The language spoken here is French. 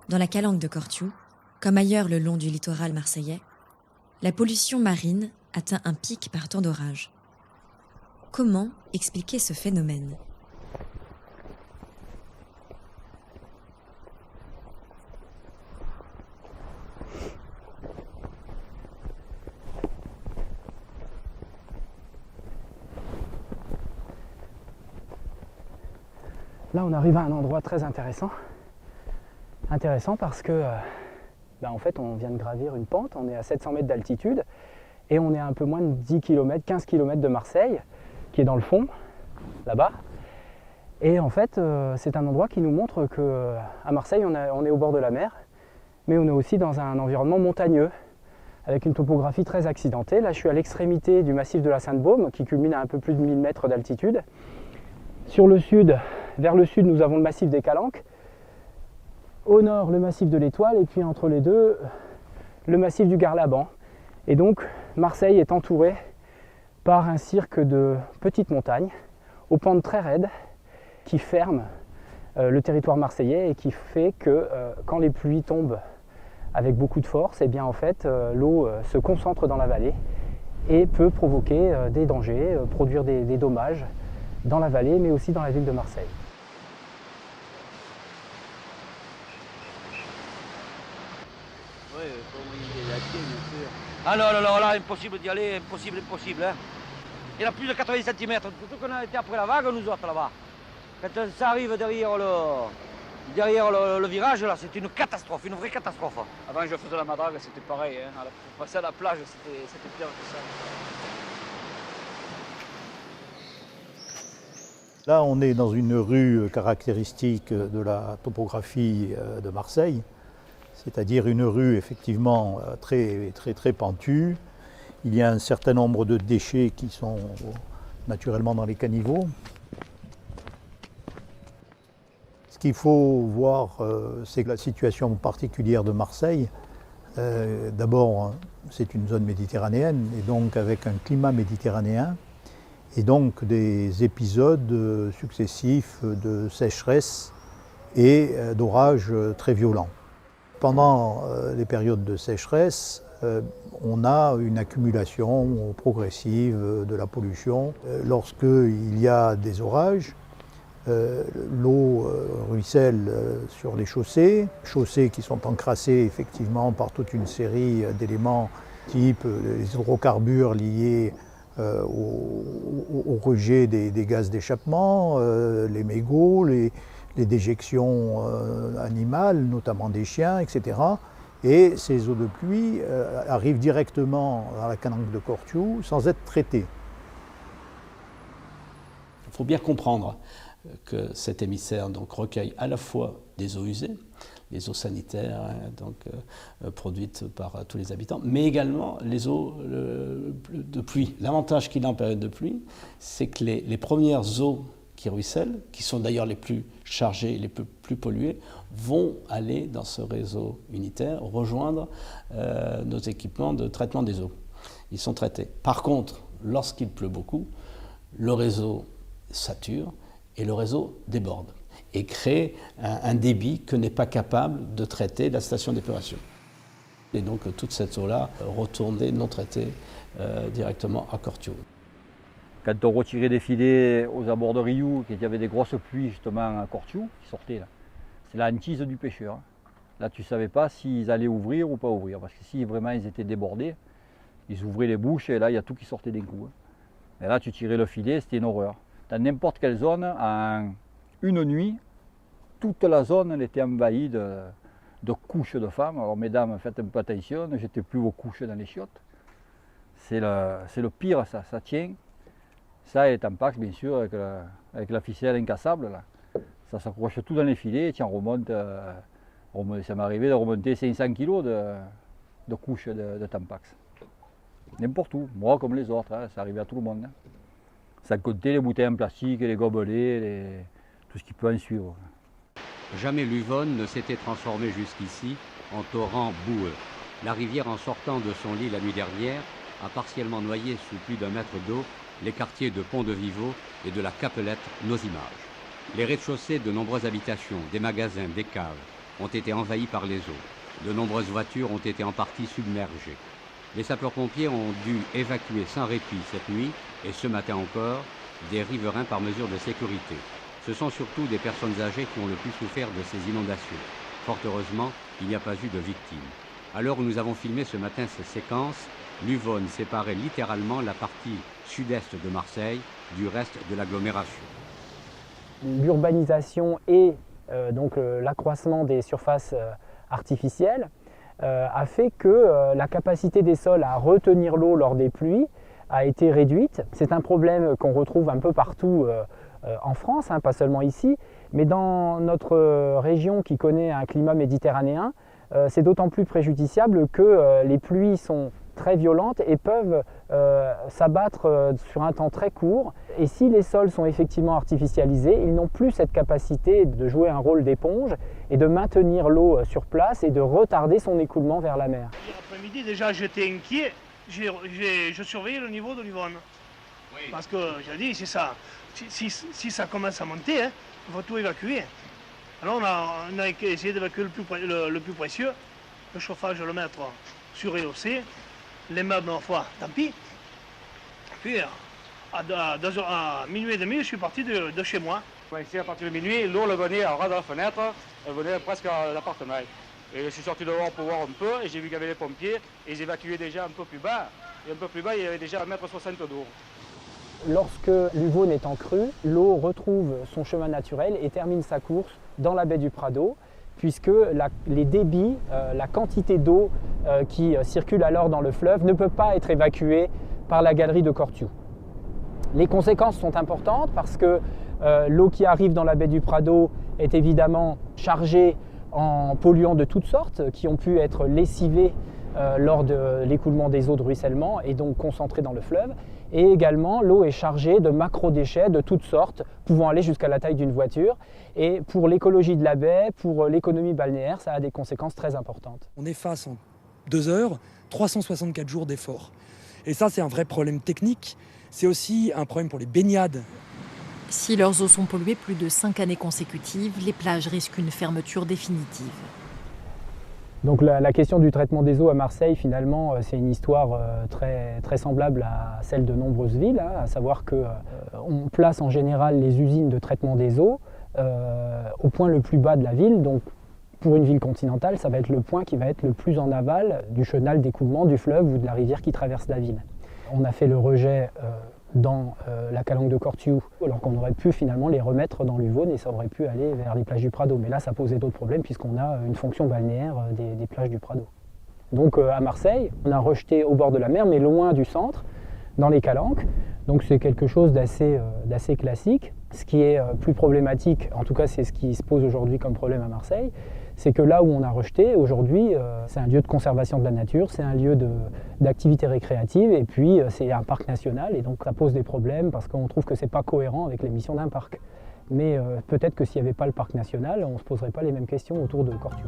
Dans la calanque de Cortiou, comme ailleurs le long du littoral marseillais, la pollution marine atteint un pic par temps d'orage. Comment expliquer ce phénomène ? Là, on arrive à un endroit très intéressant. Intéressant parce que, en fait, on vient de gravir une pente, on est à 700 mètres d'altitude et on est à un peu moins de 10 km, 15 km de Marseille, qui est dans le fond, là-bas. Et en fait, c'est un endroit qui nous montre qu'à Marseille, on est au bord de la mer, mais on est aussi dans un environnement montagneux, avec une topographie très accidentée. Là, je suis à l'extrémité du massif de la Sainte-Baume, qui culmine à un peu plus de 1000 mètres d'altitude. Sur le sud, vers le sud, nous avons le massif des Calanques. Au nord, le massif de l'Étoile. Et puis entre les deux, le massif du Garlaban. Et donc, Marseille est entourée par un cirque de petites montagnes, aux pentes très raides, qui ferment le territoire marseillais et qui fait que quand les pluies tombent avec beaucoup de force, et bien en fait, l'eau se concentre dans la vallée et peut provoquer des dangers, produire des dommages dans la vallée, mais aussi dans la ville de Marseille. Oui, il a pied, bien sûr. Ah non, là, impossible d'y aller, impossible. Hein. Il a plus de 80 cm, tout qu'on a été après la vague, nous autres, là-bas. Quand ça arrive derrière le virage, là, c'est une catastrophe, une vraie catastrophe. Avant que je faisais la madrague, c'était pareil. Hein. Pour passer à la plage, c'était pire que ça. Là, on est dans une rue caractéristique de la topographie de Marseille, c'est-à-dire une rue effectivement très pentue. Il y a un certain nombre de déchets qui sont naturellement dans les caniveaux. Ce qu'il faut voir, c'est que la situation particulière de Marseille, d'abord, c'est une zone méditerranéenne, et donc avec un climat méditerranéen, et donc des épisodes successifs de sécheresse et d'orages très violents. Pendant les périodes de sécheresse, on a une accumulation progressive de la pollution. Lorsqu'il y a des orages, l'eau ruisselle sur les chaussées qui sont encrassées effectivement par toute une série d'éléments type les hydrocarbures liés au rejet des gaz d'échappement, les mégots, les déjections animales, notamment des chiens, etc. Et ces eaux de pluie arrivent directement dans la calanque de Cortiou sans être traitées. Il faut bien comprendre que cet émissaire donc, recueille à la fois des eaux usées, les eaux sanitaires produites par tous les habitants, mais également les eaux de pluie. L'avantage qu'il a en période de pluie, c'est que les premières eaux qui ruissellent, qui sont d'ailleurs les plus chargées, les plus polluées, vont aller dans ce réseau unitaire, rejoindre nos équipements de traitement des eaux. Ils sont traités. Par contre, lorsqu'il pleut beaucoup, le réseau sature et le réseau déborde et crée un débit que n'est pas capable de traiter la station d'épuration. Et donc toute cette eau-là retournait non traitée directement à Cortiou. Quand on retirait des filets aux abords de Riou, qu'il y avait des grosses pluies justement à Cortiou qui sortaient là, c'est la hantise du pêcheur. Là tu ne savais pas s'ils allaient ouvrir ou pas ouvrir, parce que si vraiment ils étaient débordés, ils ouvraient les bouches et là il y a tout qui sortait d'un coup. Et là tu tirais le filet, c'était une horreur. Dans n'importe quelle zone, en une nuit, toute la zone elle était envahie de couches de femmes. Alors mesdames, faites un peu attention, ne jetez plus vos couches dans les chiottes. C'est le pire, ça tient. Ça et Tampax, bien sûr, avec la ficelle incassable. Là. Ça s'accroche tout dans les filets et ça m'est arrivé de remonter 500 kg de couches de Tampax. N'importe où, moi comme les autres, hein, ça arrivait à tout le monde. Hein. Sans compter les bouteilles en plastique, les gobelets, tout ce qui peut en suivre. Jamais l'Uvonne ne s'était transformée jusqu'ici en torrent boueux. La rivière, en sortant de son lit la nuit dernière, a partiellement noyé sous plus d'1 mètre d'eau les quartiers de Pont-de-Vivo et de la Capelette, nos images. Les rez-de-chaussée de nombreuses habitations, des magasins, des caves ont été envahies par les eaux. De nombreuses voitures ont été en partie submergées. Les sapeurs-pompiers ont dû évacuer sans répit cette nuit et ce matin encore des riverains par mesure de sécurité. Ce sont surtout des personnes âgées qui ont le plus souffert de ces inondations. Fort heureusement, il n'y a pas eu de victimes. À l'heure où nous avons filmé ce matin ces séquences, l'Uvonne séparait littéralement la partie sud-est de Marseille du reste de l'agglomération. L'urbanisation et donc l'accroissement des surfaces artificielles a fait que la capacité des sols à retenir l'eau lors des pluies a été réduite. C'est un problème qu'on retrouve un peu partout en France, pas seulement ici, mais dans notre région qui connaît un climat méditerranéen, c'est d'autant plus préjudiciable que les pluies sont très violentes et peuvent s'abattre sur un temps très court. Et si les sols sont effectivement artificialisés, ils n'ont plus cette capacité de jouer un rôle d'éponge et de maintenir l'eau sur place et de retarder son écoulement vers la mer. L'après-midi, déjà, j'étais inquiet. Je surveillais le niveau de l'Yvonne. Oui. Parce que, j'ai dit, c'est ça. Si ça commence à monter, il faut tout évacuer. Alors, on a essayé d'évacuer le plus précieux, le chauffage, le mettre surrehaussé, les meubles, en foi, tant pis. Puis, à minuit et demi, je suis parti de chez moi. Ici, à partir de minuit, l'eau elle venait en ras de la fenêtre, elle venait presque à l'appartement. Et je suis sorti dehors pour voir un peu, et j'ai vu qu'il y avait les pompiers, et ils évacuaient déjà un peu plus bas. Et un peu plus bas, il y avait déjà 1,60 m d'eau. Lorsque l'Uvonne est en crue, l'eau retrouve son chemin naturel et termine sa course dans la baie du Prado, puisque les débits, la quantité d'eau qui circule alors dans le fleuve ne peut pas être évacuée par la galerie de Cortiou. Les conséquences sont importantes parce que l'eau qui arrive dans la baie du Prado est évidemment chargée en polluants de toutes sortes qui ont pu être lessivés lors de l'écoulement des eaux de ruissellement et donc concentrés dans le fleuve. Et également, l'eau est chargée de macro-déchets de toutes sortes, pouvant aller jusqu'à la taille d'une voiture. Et pour l'écologie de la baie, pour l'économie balnéaire, ça a des conséquences très importantes. On est face en 2 heures, 364 jours d'efforts. Et ça, c'est un vrai problème technique. C'est aussi un problème pour les baignades. Si leurs eaux sont polluées plus de 5 années consécutives, les plages risquent une fermeture définitive. Donc la question du traitement des eaux à Marseille, finalement, c'est une histoire très, très semblable à celle de nombreuses villes, à savoir qu'on place en général les usines de traitement des eaux au point le plus bas de la ville. Donc pour une ville continentale, ça va être le point qui va être le plus en aval du chenal d'écoulement du fleuve ou de la rivière qui traverse la ville. On a fait le rejet dans la calanque de Cortiou, alors qu'on aurait pu finalement les remettre dans l'Uvonne et ça aurait pu aller vers les plages du Prado. Mais là, ça posait d'autres problèmes puisqu'on a une fonction balnéaire des plages du Prado. Donc à Marseille, on a rejeté au bord de la mer, mais loin du centre, dans les calanques. Donc c'est quelque chose d'assez classique. Ce qui est plus problématique, en tout cas c'est ce qui se pose aujourd'hui comme problème à Marseille, c'est que là où on a rejeté, aujourd'hui, c'est un lieu de conservation de la nature, c'est un lieu d'activité récréative, et puis c'est un parc national, et donc ça pose des problèmes parce qu'on trouve que c'est pas cohérent avec les missions d'un parc. Mais peut-être que s'il n'y avait pas le parc national, on ne se poserait pas les mêmes questions autour de Cortiou.